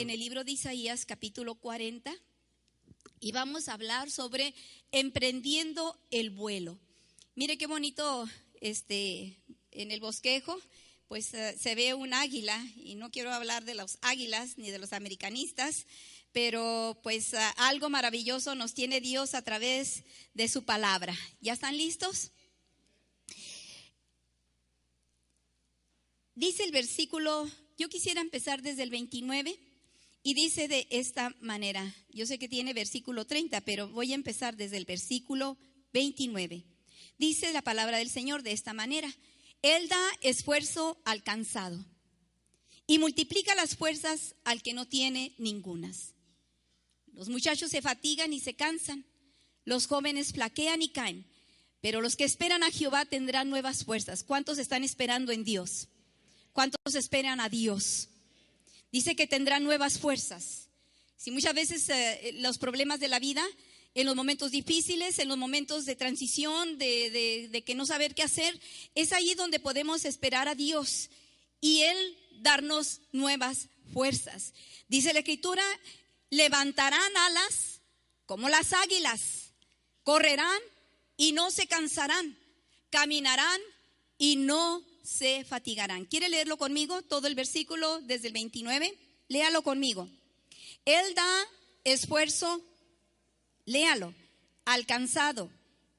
en el libro de Isaías, capítulo 40, y vamos a hablar sobre emprendiendo el vuelo. Mire qué bonito en el bosquejo, pues se ve un águila, y no quiero hablar de los águilas ni de los americanistas, pero pues algo maravilloso nos tiene Dios a través de su palabra. ¿Ya están listos? Dice el versículo, yo quisiera empezar desde el 29 y dice de esta manera. Yo sé que tiene versículo 30, pero voy a empezar desde el versículo 29. Dice la palabra del Señor de esta manera: Él da esfuerzo al cansado y multiplica las fuerzas al que no tiene ningunas. Los muchachos se fatigan y se cansan, los jóvenes flaquean y caen, pero los que esperan a Jehová tendrán nuevas fuerzas. ¿Cuántos están esperando en Dios? ¿Cuántos esperan a Dios? Dice que tendrán nuevas fuerzas. Si muchas veces los problemas de la vida, en los momentos difíciles, en los momentos de transición, de que no saber qué hacer, es ahí donde podemos esperar a Dios y Él darnos nuevas fuerzas. Dice la Escritura: levantarán alas como las águilas, correrán y no se cansarán, caminarán y no se fatigarán. ¿Quiere leerlo conmigo? Todo el versículo desde el 29. Léalo conmigo. Él da esfuerzo, léalo, al cansado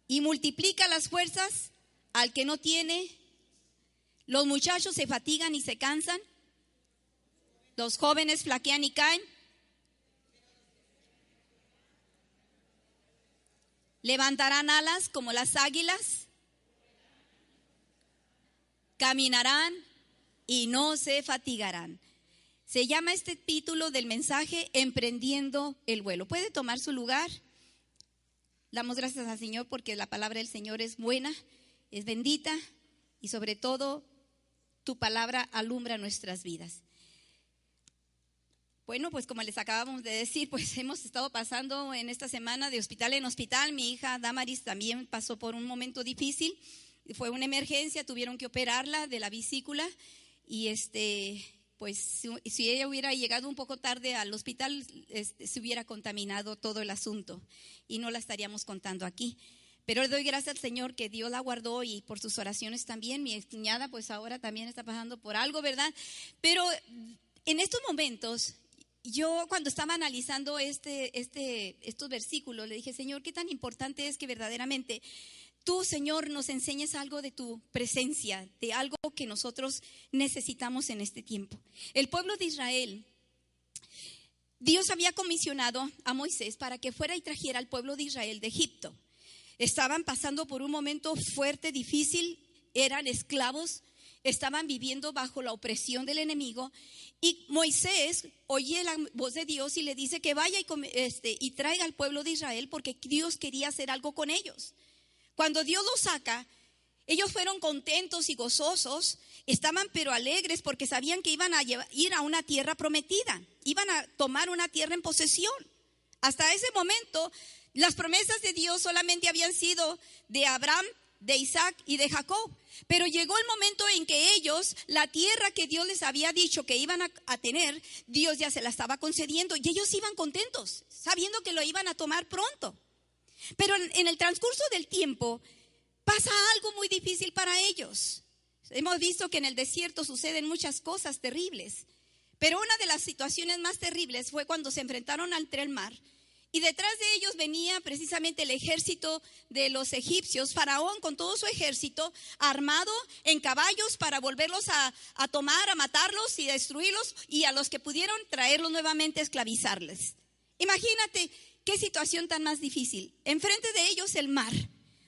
y multiplica las fuerzas al que no tiene. Los muchachos se fatigan y se cansan, los jóvenes flaquean y caen. Levantarán alas como las águilas, caminarán y no se fatigarán. Se llama este título del mensaje Emprendiendo el vuelo. ¿Puede tomar su lugar? Damos gracias al Señor porque la palabra del Señor es buena, es bendita y sobre todo tu palabra alumbra nuestras vidas. Bueno, pues como les acabamos de decir, pues hemos estado pasando en esta semana de hospital en hospital. Mi hija Damaris también pasó por un momento difícil. Fue una emergencia, tuvieron que operarla de la vesícula y pues si ella hubiera llegado un poco tarde al hospital, se hubiera contaminado todo el asunto y no la estaríamos contando aquí. Pero le doy gracias al Señor que Dios la guardó y por sus oraciones también. Mi cuñada pues ahora también está pasando por algo, ¿verdad? Pero en estos momentos, yo cuando estaba analizando estos versículos, le dije: Señor, qué tan importante es que verdaderamente tú, Señor, nos enseñes algo de tu presencia, de algo que nosotros necesitamos en este tiempo. El pueblo de Israel, Dios había comisionado a Moisés para que fuera y trajera al pueblo de Israel de Egipto. Estaban pasando por un momento fuerte, difícil, eran esclavos, estaban viviendo bajo la opresión del enemigo. Y Moisés oye la voz de Dios y le dice que vaya y traiga al pueblo de Israel porque Dios quería hacer algo con ellos. Cuando Dios los saca, ellos fueron contentos y gozosos, estaban pero alegres porque sabían que iban a ir a una tierra prometida, iban a tomar una tierra en posesión. Hasta ese momento, las promesas de Dios solamente habían sido de Abraham, de Isaac y de Jacob. Pero llegó el momento en que ellos, la tierra que Dios les había dicho que iban a tener, Dios ya se la estaba concediendo y ellos iban contentos, sabiendo que lo iban a tomar pronto. Pero en el transcurso del tiempo pasa algo muy difícil para ellos. Hemos visto que en el desierto suceden muchas cosas terribles, pero una de las situaciones más terribles fue cuando se enfrentaron ante el mar y detrás de ellos venía precisamente el ejército de los egipcios, Faraón con todo su ejército armado en caballos para volverlos a tomar, a matarlos y destruirlos, y a los que pudieron traerlos nuevamente a esclavizarles. Imagínate qué situación tan más difícil. Enfrente de ellos el mar,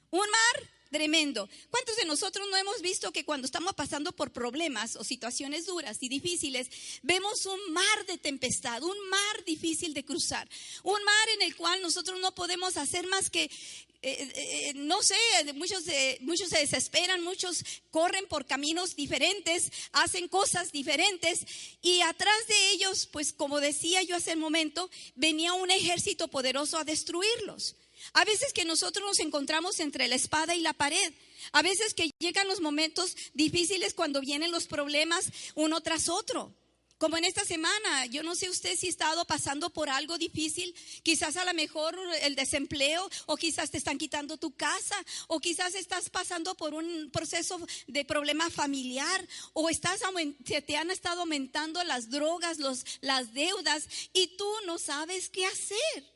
un mar tremendo. ¿Cuántos de nosotros no hemos visto que cuando estamos pasando por problemas o situaciones duras y difíciles, vemos un mar de tempestad, un mar difícil de cruzar, un mar en el cual nosotros no podemos hacer más que, no sé, muchos se desesperan, muchos corren por caminos diferentes, hacen cosas diferentes y atrás de ellos, pues como decía yo hace un momento, venía un ejército poderoso a destruirlos. A veces que nosotros nos encontramos entre la espada y la pared. A veces que llegan los momentos difíciles cuando vienen los problemas uno tras otro. Como en esta semana, yo no sé usted si ha estado pasando por algo difícil, quizás a lo mejor el desempleo, o quizás te están quitando tu casa, o quizás estás pasando por un proceso de problema familiar, o te han estado aumentando las drogas, las deudas, y tú no sabes qué hacer.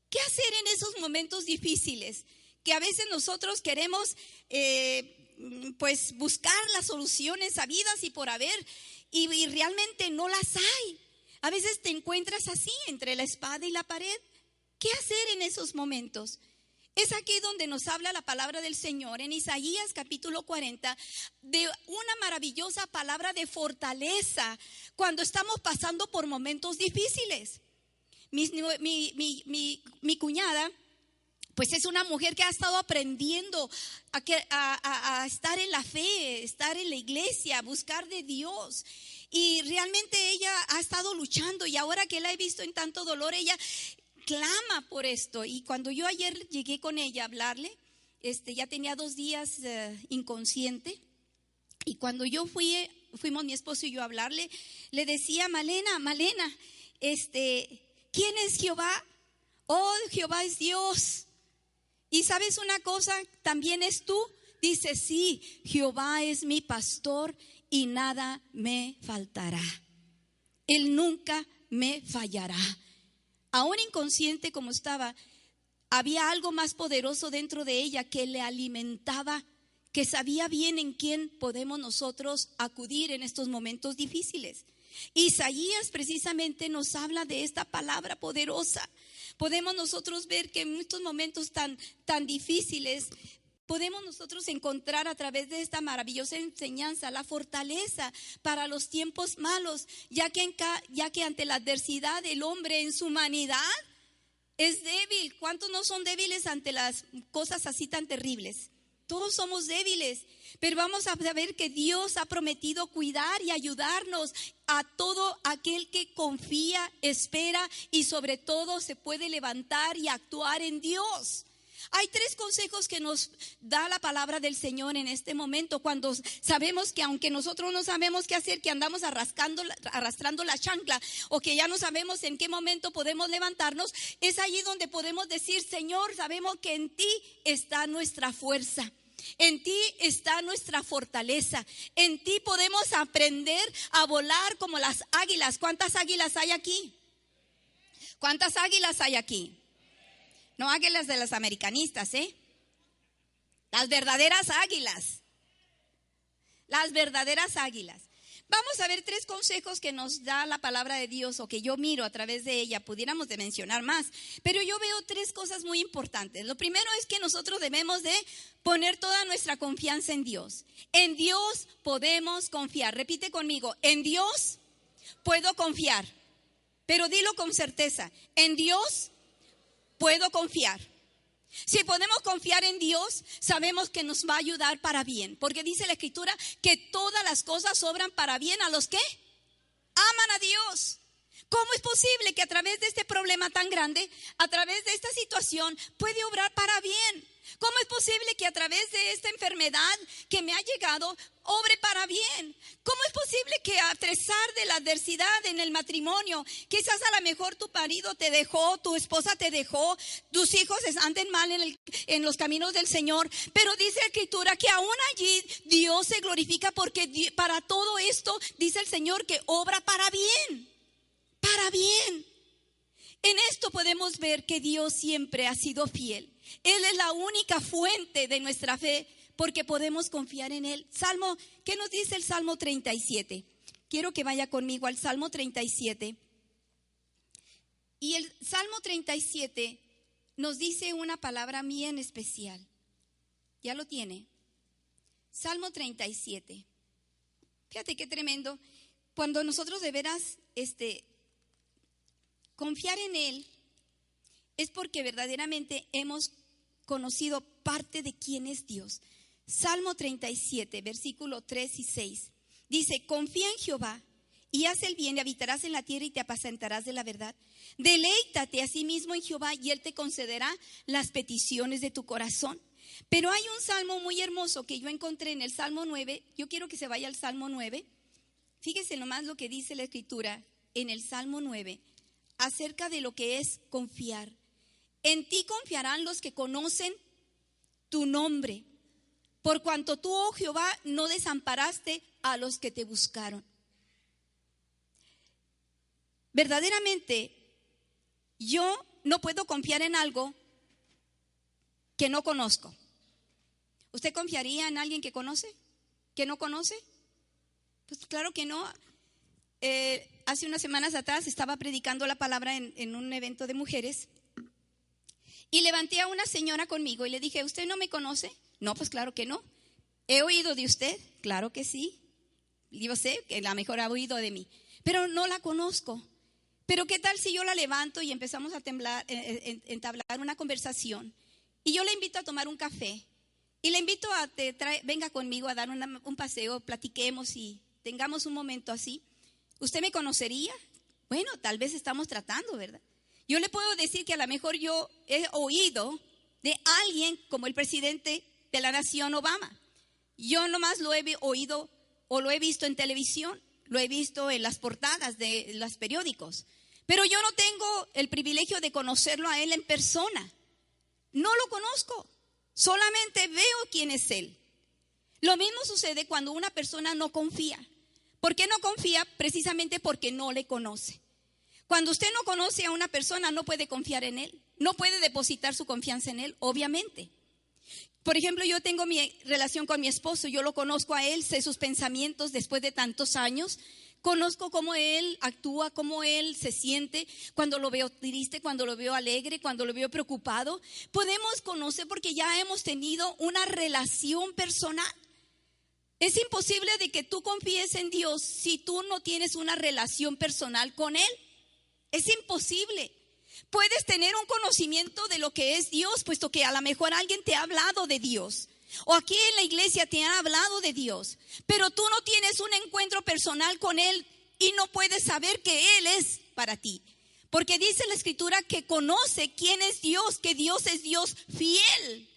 ¿Qué hacer en esos momentos difíciles? Que a veces nosotros queremos pues buscar las soluciones sabidas y por haber, y realmente no las hay. A veces te encuentras así entre la espada y la pared. ¿Qué hacer en esos momentos? Es aquí donde nos habla la palabra del Señor en Isaías capítulo 40 de una maravillosa palabra de fortaleza cuando estamos pasando por momentos difíciles. Mi cuñada, pues es una mujer que ha estado aprendiendo a estar en la fe, estar en la iglesia, buscar de Dios. Y realmente ella ha estado luchando, y ahora que la he visto en tanto dolor, ella clama por esto. Y cuando yo ayer llegué con ella a hablarle, ya tenía 2 días inconsciente. Y cuando fuimos mi esposo y yo a hablarle, le decía: Malena, ¿quién es Jehová? Oh, Jehová es Dios. Y ¿sabes una cosa? También es tú. Dice: sí, Jehová es mi pastor y nada me faltará. Él nunca me fallará. Aún inconsciente como estaba, había algo más poderoso dentro de ella que le alimentaba, que sabía bien en quién podemos nosotros acudir en estos momentos difíciles. Isaías precisamente nos habla de esta palabra poderosa. Podemos nosotros ver que en estos momentos tan difíciles podemos nosotros encontrar a través de esta maravillosa enseñanza la fortaleza para los tiempos malos, ya que ante la adversidad el hombre en su humanidad es débil. ¿Cuántos no son débiles ante las cosas así tan terribles? Todos somos débiles, pero vamos a saber que Dios ha prometido cuidar y ayudarnos a todo aquel que confía, espera y sobre todo se puede levantar y actuar en Dios. Hay 3 consejos que nos da la palabra del Señor en este momento, cuando sabemos que aunque nosotros no sabemos qué hacer, que andamos arrastrando la chancla, o que ya no sabemos en qué momento podemos levantarnos, es allí donde podemos decir: Señor, sabemos que en ti está nuestra fuerza. En ti está nuestra fortaleza. En ti podemos aprender a volar como las águilas. ¿Cuántas águilas hay aquí? ¿Cuántas águilas hay aquí? No águilas de las americanistas, las verdaderas águilas. Las verdaderas águilas. Vamos a ver 3 consejos que nos da la palabra de Dios, o que yo miro a través de ella. Pudiéramos de mencionar más, pero yo veo 3 cosas muy importantes. Lo primero es que nosotros debemos de poner toda nuestra confianza en Dios. En Dios podemos confiar. Repite conmigo: en Dios puedo confiar. Pero dilo con certeza: en Dios puedo confiar. Si podemos confiar en Dios, sabemos que nos va a ayudar para bien, porque dice la Escritura que todas las cosas obran para bien a los que aman a Dios. ¿Cómo es posible que a través de este problema tan grande, a través de esta situación, puede obrar para bien? ¿Cómo es posible que a través de esta enfermedad que me ha llegado, obre para bien? ¿Cómo es posible que a pesar de la adversidad en el matrimonio, quizás a lo mejor tu marido te dejó, tu esposa te dejó, tus hijos anden mal en los caminos del Señor, pero dice la Escritura que aún allí Dios se glorifica, porque para todo esto dice el Señor que obra para bien, para bien. En esto podemos ver que Dios siempre ha sido fiel. Él es la única fuente de nuestra fe, porque podemos confiar en Él. ¿Qué nos dice el Salmo 37? Quiero que vaya conmigo al Salmo 37. Y el Salmo 37 nos dice una palabra bien especial. ¿Ya lo tiene? Salmo 37. Fíjate qué tremendo. Cuando nosotros de veras confiar en Él, es porque verdaderamente hemos conocido parte de quién es Dios. Salmo 37, versículo 3 y 6. Dice: confía en Jehová y haz el bien, y habitarás en la tierra y te apacentarás de la verdad. Deleítate a sí mismo en Jehová y Él te concederá las peticiones de tu corazón. Pero hay un salmo muy hermoso que yo encontré en el Salmo 9. Yo quiero que se vaya al Salmo 9. fíjese nomás lo que dice la Escritura en el Salmo 9 acerca de lo que es confiar. En ti confiarán los que conocen tu nombre, por cuanto tú, oh Jehová, no desamparaste a los que te buscaron. Verdaderamente, yo no puedo confiar en algo que no conozco. ¿Usted confiaría en alguien que conoce? ¿Que no conoce? Pues claro que no. Hace unas semanas atrás estaba predicando la palabra en un evento de mujeres y levanté a una señora conmigo y le dije, ¿usted no me conoce? No, pues claro que no. ¿He oído de usted? Claro que sí. Yo sé que a lo mejor ha oído de mí, pero no la conozco. Pero ¿qué tal si yo la levanto y empezamos a entablar una conversación? Y yo le invito a tomar un café y le invito a venga conmigo a dar un paseo, platiquemos y tengamos un momento así. ¿Usted me conocería? Bueno, tal vez estamos tratando, ¿verdad? Yo le puedo decir que a lo mejor yo he oído de alguien como el presidente de la nación, Obama. Yo nomás lo he oído o lo he visto en televisión, lo he visto en las portadas de los periódicos. Pero yo no tengo el privilegio de conocerlo a él en persona. No lo conozco, solamente veo quién es él. Lo mismo sucede cuando una persona no confía. ¿Por qué no confía? Precisamente porque no le conoce. Cuando usted no conoce a una persona, no puede confiar en él, no puede depositar su confianza en él, obviamente. Por ejemplo, yo tengo mi relación con mi esposo, yo lo conozco a él, sé sus pensamientos después de tantos años. Conozco cómo él actúa, cómo él se siente cuando lo veo triste, cuando lo veo alegre, cuando lo veo preocupado. Podemos conocer porque ya hemos tenido una relación personal. Es imposible de que tú confíes en Dios si tú no tienes una relación personal con Él. Es imposible. Puedes tener un conocimiento de lo que es Dios, puesto que a lo mejor alguien te ha hablado de Dios. O aquí en la iglesia te han hablado de Dios, pero tú no tienes un encuentro personal con Él y no puedes saber que Él es para ti. Porque dice la Escritura que conoce quién es Dios, que Dios es Dios fiel.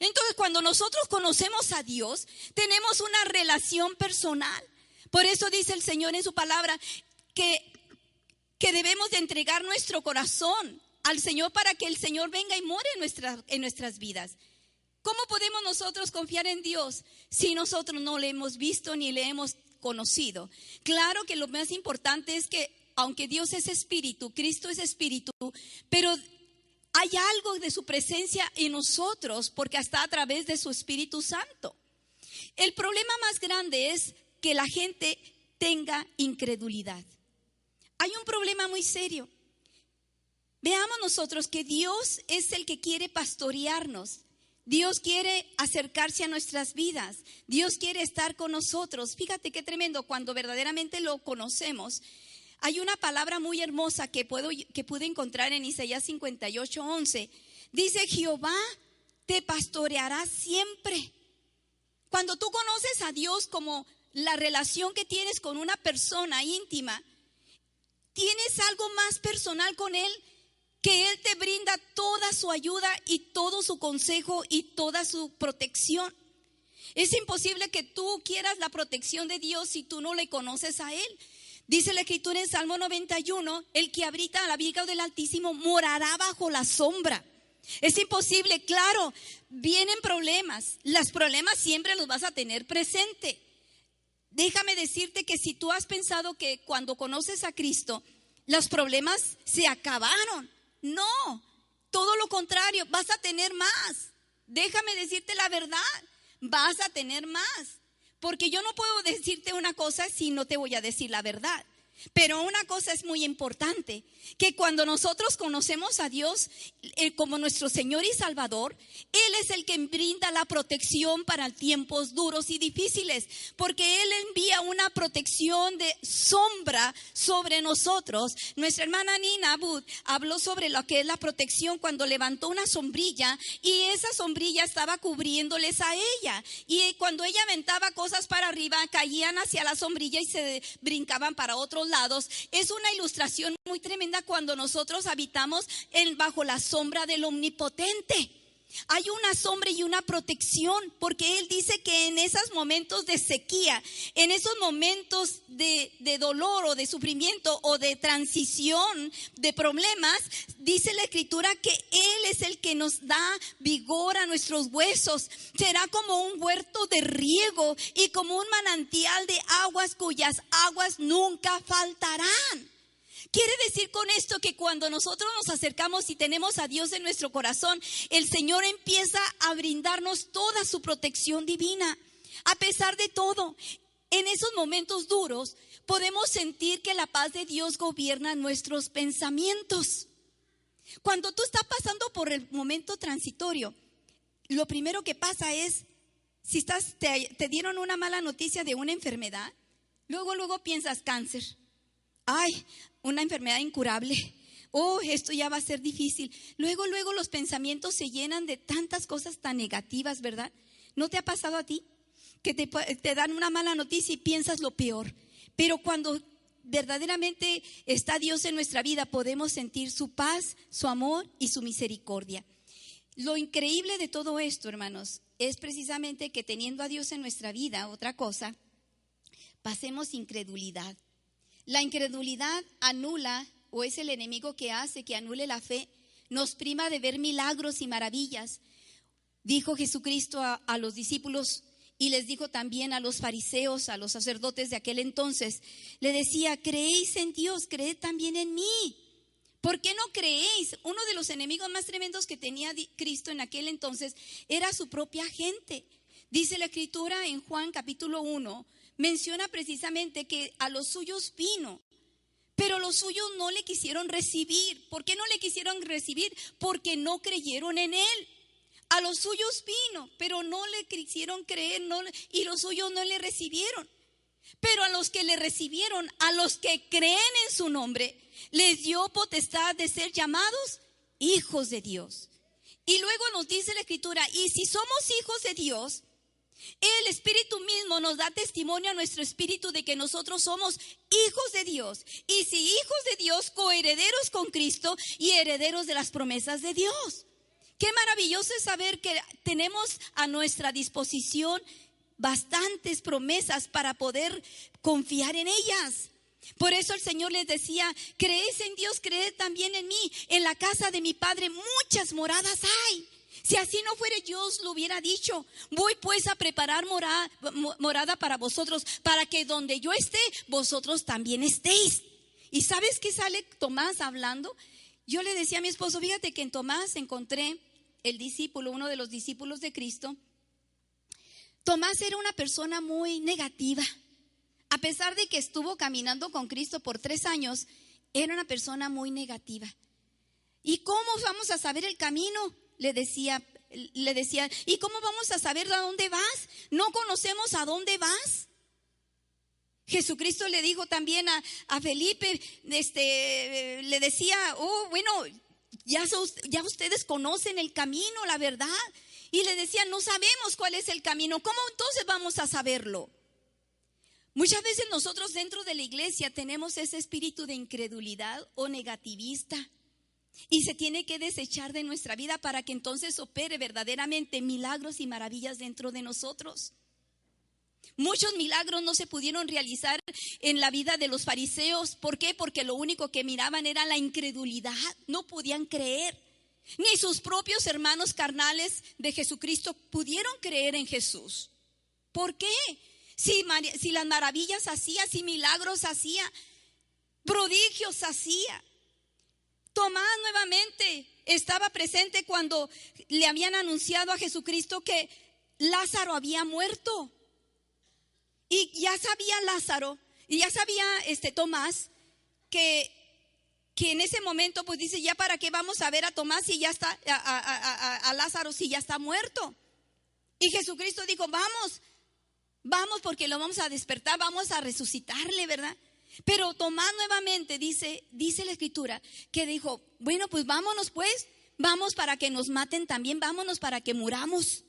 Entonces, cuando nosotros conocemos a Dios, tenemos una relación personal. Por eso dice el Señor en su palabra que debemos de entregar nuestro corazón al Señor para que el Señor venga y more en nuestras vidas. ¿Cómo podemos nosotros confiar en Dios si nosotros no le hemos visto ni le hemos conocido? Claro que lo más importante es que aunque Dios es espíritu, Cristo es espíritu, pero hay algo de su presencia en nosotros porque está a través de su Espíritu Santo. El problema más grande es que la gente tenga incredulidad. Hay un problema muy serio. Veamos nosotros que Dios es el que quiere pastorearnos. Dios quiere acercarse a nuestras vidas. Dios quiere estar con nosotros. Fíjate qué tremendo cuando verdaderamente lo conocemos. Hay una palabra muy hermosa que pude encontrar en Isaías 58:11. Dice, Jehová te pastoreará siempre. Cuando tú conoces a Dios como la relación que tienes con una persona íntima, tienes algo más personal con Él, que Él te brinda toda su ayuda y todo su consejo y toda su protección. Es imposible que tú quieras la protección de Dios si tú no le conoces a Él. Dice la Escritura en Salmo 91, el que habita al abrigo del Altísimo morará bajo la sombra. Es imposible, claro, vienen problemas. Los problemas siempre los vas a tener presente. Déjame decirte que si tú has pensado que cuando conoces a Cristo, los problemas se acabaron. No, todo lo contrario, vas a tener más. Déjame decirte la verdad, vas a tener más. Porque yo no puedo decirte una cosa si no te voy a decir la verdad. Pero una cosa es muy importante, que cuando nosotros conocemos a Dios como nuestro Señor y Salvador, Él es el que brinda la protección para tiempos duros y difíciles, porque Él envía una protección de sombra sobre nosotros. Nuestra hermana Nina Abud habló sobre lo que es la protección cuando levantó una sombrilla y esa sombrilla estaba cubriéndoles a ella, y cuando ella aventaba cosas para arriba, caían hacia la sombrilla y se brincaban para otros lados. Es una ilustración muy tremenda cuando nosotros habitamos bajo la sombra del Omnipotente. Hay una sombra y una protección, porque Él dice que en esos momentos de sequía, en esos momentos de dolor o de sufrimiento o de transición, de problemas, dice la Escritura que Él es el que nos da vigor a nuestros huesos. Será como un huerto de riego y como un manantial de aguas cuyas aguas nunca faltarán. Quiere decir con esto que cuando nosotros nos acercamos y tenemos a Dios en nuestro corazón, el Señor empieza a brindarnos toda su protección divina. A pesar de todo, en esos momentos duros, podemos sentir que la paz de Dios gobierna nuestros pensamientos. Cuando tú estás pasando por el momento transitorio, lo primero que pasa es, si te dieron una mala noticia de una enfermedad, luego piensas cáncer. Ay, una enfermedad incurable. Oh, esto ya va a ser difícil. Luego los pensamientos se llenan de tantas cosas tan negativas, ¿verdad? ¿No te ha pasado a ti? Que te dan una mala noticia y piensas lo peor. Pero cuando verdaderamente está Dios en nuestra vida, podemos sentir su paz, su amor y su misericordia. Lo increíble de todo esto, hermanos, es precisamente que teniendo a Dios en nuestra vida, otra cosa, pasemos incredulidad. La incredulidad anula, o es el enemigo que hace que anule la fe, nos priva de ver milagros y maravillas. Dijo Jesucristo a los discípulos y les dijo también a los fariseos, a los sacerdotes de aquel entonces, le decía: creéis en Dios, creed también en mí. ¿Por qué no creéis? Uno de los enemigos más tremendos que tenía Cristo en aquel entonces era su propia gente. Dice la Escritura en Juan capítulo 1, menciona precisamente que a los suyos vino, pero los suyos no le quisieron recibir. ¿Por qué no le quisieron recibir? Porque no creyeron en Él. A los suyos vino, pero no le quisieron creer, y los suyos no le recibieron. Pero a los que le recibieron, a los que creen en su nombre, les dio potestad de ser llamados hijos de Dios. Y luego nos dice la Escritura, y si somos hijos de Dios, el Espíritu mismo nos da testimonio a nuestro espíritu de que nosotros somos hijos de Dios. Y si hijos de Dios, coherederos con Cristo y herederos de las promesas de Dios. Qué maravilloso es saber que tenemos a nuestra disposición bastantes promesas para poder confiar en ellas. Por eso el Señor les decía: creed en Dios, creed también en mí. En la casa de mi Padre muchas moradas hay. Si así no fuera, yo os lo hubiera dicho. Voy pues a preparar morada para vosotros, para que donde yo esté, vosotros también estéis. ¿Y sabes qué sale Tomás hablando? Yo le decía a mi esposo: fíjate que en Tomás encontré el discípulo, uno de los discípulos de Cristo. Tomás era una persona muy negativa. A pesar de que estuvo caminando con Cristo por 3 años, era una persona muy negativa. ¿Y cómo vamos a saber el camino? Le decía, ¿y cómo vamos a saber a dónde vas? ¿No conocemos a dónde vas? Jesucristo le dijo también a Felipe, le decía: oh, bueno, ya ustedes conocen el camino, la verdad. Y le decía: no sabemos cuál es el camino. ¿Cómo entonces vamos a saberlo? Muchas veces nosotros dentro de la iglesia tenemos ese espíritu de incredulidad o negativista. Y se tiene que desechar de nuestra vida para que entonces opere verdaderamente milagros y maravillas dentro de nosotros. Muchos milagros no se pudieron realizar en la vida de los fariseos. ¿Por qué? Porque lo único que miraban era la incredulidad. No podían creer. Ni sus propios hermanos carnales de Jesucristo pudieron creer en Jesús. ¿Por qué? Si las maravillas hacía, si milagros hacía, prodigios hacía. Tomás nuevamente estaba presente cuando le habían anunciado a Jesucristo que Lázaro había muerto. Y ya sabía Lázaro, y ya sabía Tomás que en ese momento pues dice: ya para qué vamos a ver a Tomás si ya está, a Lázaro si ya está muerto. Y Jesucristo dijo: vamos porque lo vamos a despertar, vamos a resucitarle, ¿verdad? Pero Tomás nuevamente dice la Escritura que dijo: bueno, pues vámonos pues, vamos para que nos maten también, vámonos para que muramos.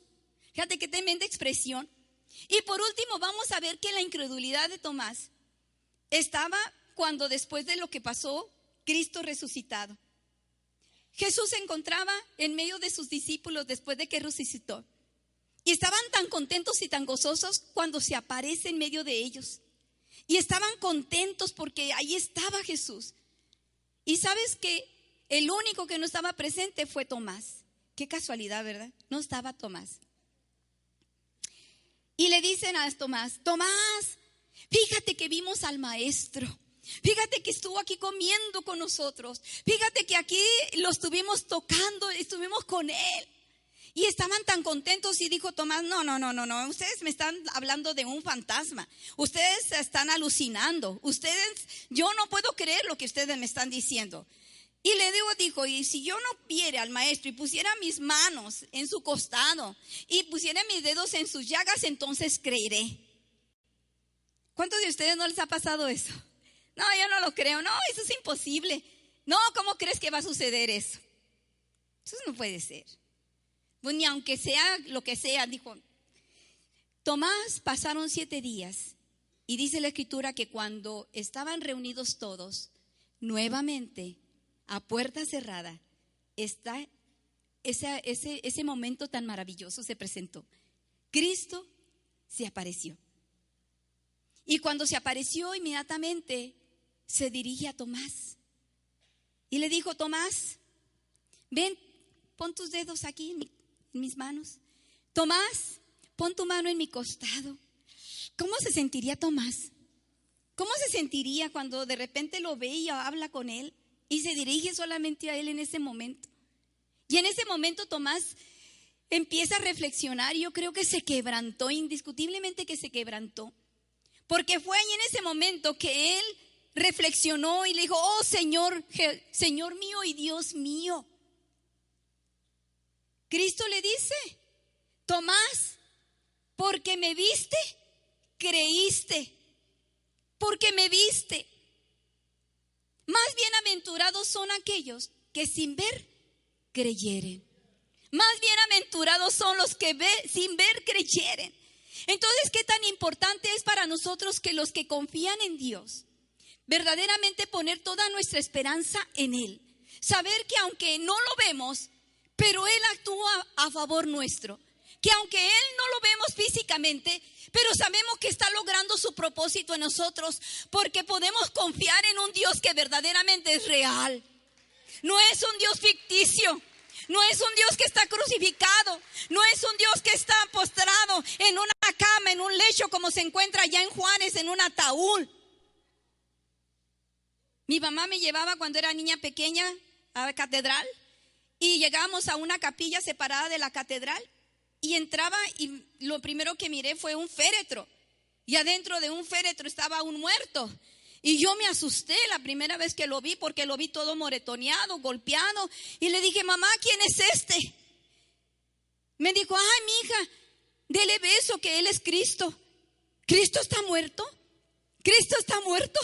Fíjate qué tremenda expresión. Y por último vamos a ver que la incredulidad de Tomás estaba cuando después de lo que pasó, Cristo resucitado. Jesús se encontraba en medio de sus discípulos después de que resucitó. Y estaban tan contentos y tan gozosos cuando se aparece en medio de ellos. Y estaban contentos porque ahí estaba Jesús. Y sabes que el único que no estaba presente fue Tomás. Qué casualidad, ¿verdad? No estaba Tomás. Y le dicen a Tomás, Tomás, fíjate que vimos al maestro. Fíjate que estuvo aquí comiendo con nosotros. Fíjate que aquí lo estuvimos tocando, estuvimos con él. Y estaban tan contentos y dijo Tomás, no, ustedes me están hablando de un fantasma. Ustedes están alucinando. Yo no puedo creer lo que ustedes me están diciendo. Y le dijo, y si yo no viera al maestro y pusiera mis manos en su costado y pusiera mis dedos en sus llagas, entonces creeré. ¿Cuántos de ustedes no les ha pasado eso? No, yo no lo creo. No, eso es imposible. No, ¿cómo crees que va a suceder eso? Eso no puede ser. Pues ni aunque sea lo que sea, dijo. Tomás, pasaron 7 días y dice la escritura que cuando estaban reunidos todos, nuevamente a puerta cerrada, ese momento tan maravilloso se presentó. Cristo se apareció. Y cuando se apareció, inmediatamente se dirige a Tomás y le dijo, Tomás, ven, pon tus dedos aquí en mis manos. Tomás, pon tu mano en mi costado. ¿Cómo se sentiría Tomás? ¿Cómo se sentiría cuando de repente lo ve y habla con él y se dirige solamente a él en ese momento? Y en ese momento Tomás empieza a reflexionar y yo creo que se quebrantó, indiscutiblemente que se quebrantó. Porque fue ahí en ese momento que él reflexionó y le dijo, oh Señor, Señor mío y Dios mío. Cristo le dice, Tomás, porque me viste, creíste. Porque me viste. Más bienaventurados son aquellos que sin ver creyeren. Más bienaventurados son los que sin ver creyeren. Entonces, ¿qué tan importante es para nosotros que los que confían en Dios, verdaderamente poner toda nuestra esperanza en Él? Saber que aunque no lo vemos, pero Él actúa a favor nuestro. Que aunque Él no lo vemos físicamente, pero sabemos que está logrando su propósito en nosotros, porque podemos confiar en un Dios que verdaderamente es real. No es un Dios ficticio. No es un Dios que está crucificado. No es un Dios que está postrado en una cama, en un lecho, como se encuentra allá en Juárez, en un ataúd. Mi mamá me llevaba cuando era niña pequeña a la catedral y llegábamos a una capilla separada de la catedral y entraba y lo primero que miré fue un féretro y adentro de un féretro estaba un muerto. Y yo me asusté la primera vez que lo vi porque lo vi todo moretoneado, golpeado. Y le dije, mamá, ¿quién es este? Me dijo, ay, mi hija, dele beso que él es Cristo. ¿Cristo está muerto? ¿Cristo está muerto?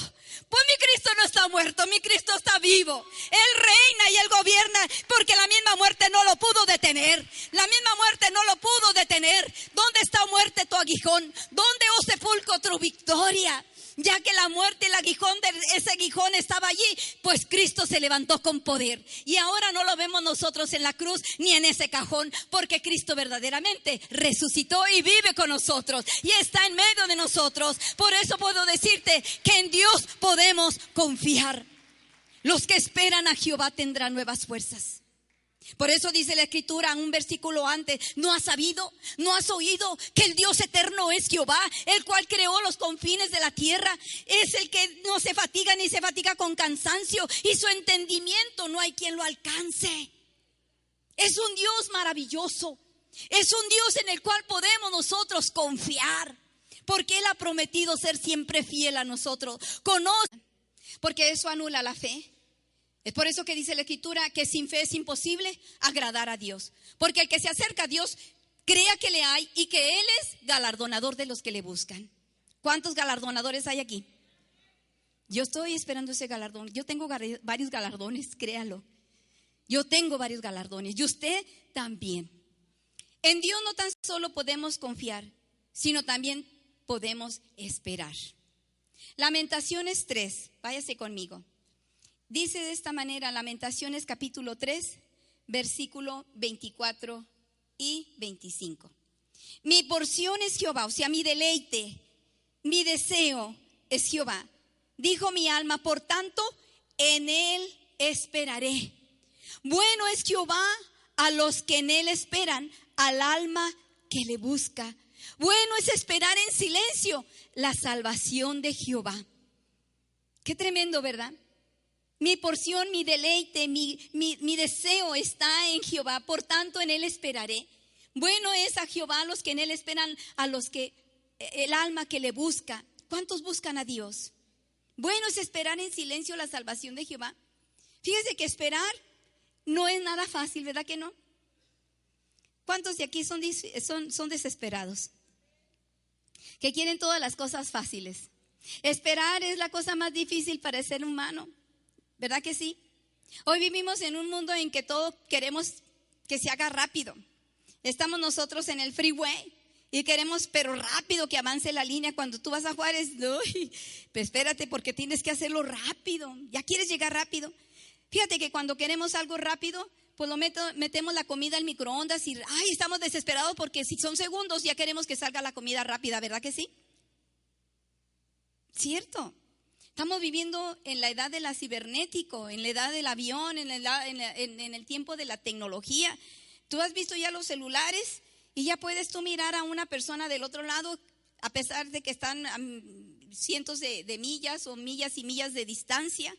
Pues mi Cristo no está muerto, mi Cristo está vivo. Él reina y Él gobierna porque la misma muerte no lo pudo detener. La misma muerte no lo pudo detener. ¿Dónde está muerte tu aguijón? ¿Dónde, oh sepulcro, tu victoria? Ya que la muerte y el aguijón de ese aguijón estaba allí, pues Cristo se levantó con poder. Y ahora no lo vemos nosotros en la cruz ni en ese cajón, porque Cristo verdaderamente resucitó y vive con nosotros y está en medio de nosotros. Por eso puedo decirte que en Dios podemos confiar. Los que esperan a Jehová tendrán nuevas fuerzas. Por eso dice la escritura un versículo antes, ¿no has sabido, no has oído que el Dios eterno es Jehová, el cual creó los confines de la tierra? Es el que no se fatiga ni se fatiga con cansancio y su entendimiento no hay quien lo alcance. Es un Dios maravilloso, es un Dios en el cual podemos nosotros confiar, porque Él ha prometido ser siempre fiel a nosotros. Conoce, porque eso anula la fe. Es por eso que dice la escritura que sin fe es imposible agradar a Dios. Porque el que se acerca a Dios, crea que le hay y que Él es galardonador de los que le buscan. ¿Cuántos galardonadores hay aquí? Yo estoy esperando ese galardón. Yo tengo varios galardones, créalo. Yo tengo varios galardones y usted también. En Dios no tan solo podemos confiar, sino también podemos esperar. Lamentaciones 3, váyase conmigo. Dice de esta manera, Lamentaciones capítulo 3, versículo 24 y 25. Mi porción es Jehová, o sea, mi deleite, mi deseo es Jehová. Dijo mi alma, por tanto, en él esperaré. Bueno es Jehová a los que en él esperan, al alma que le busca. Bueno es esperar en silencio la salvación de Jehová. Qué tremendo, ¿verdad? Mi porción, mi deleite, mi deseo está en Jehová, por tanto en él esperaré. Bueno es a Jehová a los que en él esperan, a los que el alma que le busca. ¿Cuántos buscan a Dios? Bueno es esperar en silencio la salvación de Jehová. Fíjese que esperar no es nada fácil, ¿verdad que no? ¿Cuántos de aquí son desesperados? Que quieren todas las cosas fáciles. Esperar es la cosa más difícil para el ser humano, ¿verdad que sí? Hoy vivimos en un mundo en que todo queremos que se haga rápido. Estamos nosotros en el freeway y queremos, pero rápido, que avance la línea. Cuando tú vas a Juárez, uy, pues espérate, porque tienes que hacerlo rápido. Ya quieres llegar rápido. Fíjate que cuando queremos algo rápido, pues metemos la comida al microondas y ay, estamos desesperados porque si son segundos ya queremos que salga la comida rápida, ¿verdad que sí? Cierto. Estamos viviendo en la edad de la cibernético, en la edad del avión, en el tiempo de la tecnología. Tú has visto ya los celulares y ya puedes tú mirar a una persona del otro lado, a pesar de que están a cientos de millas o millas y millas de distancia,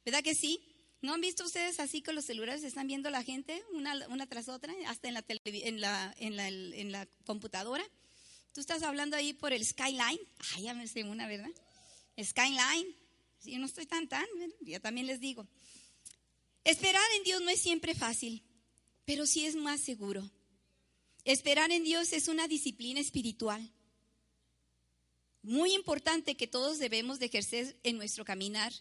¿verdad que sí? ¿No han visto ustedes así con los celulares? Están viendo la gente una tras otra, hasta en la computadora. Tú estás hablando ahí por el Skyline. Ay, ya me sé una, ¿verdad? Skyline. Yo no estoy tan, ya también les digo. Esperar en Dios no es siempre fácil, pero sí es más seguro. Esperar en Dios es una disciplina espiritual muy importante que todos debemos de ejercer en nuestro caminar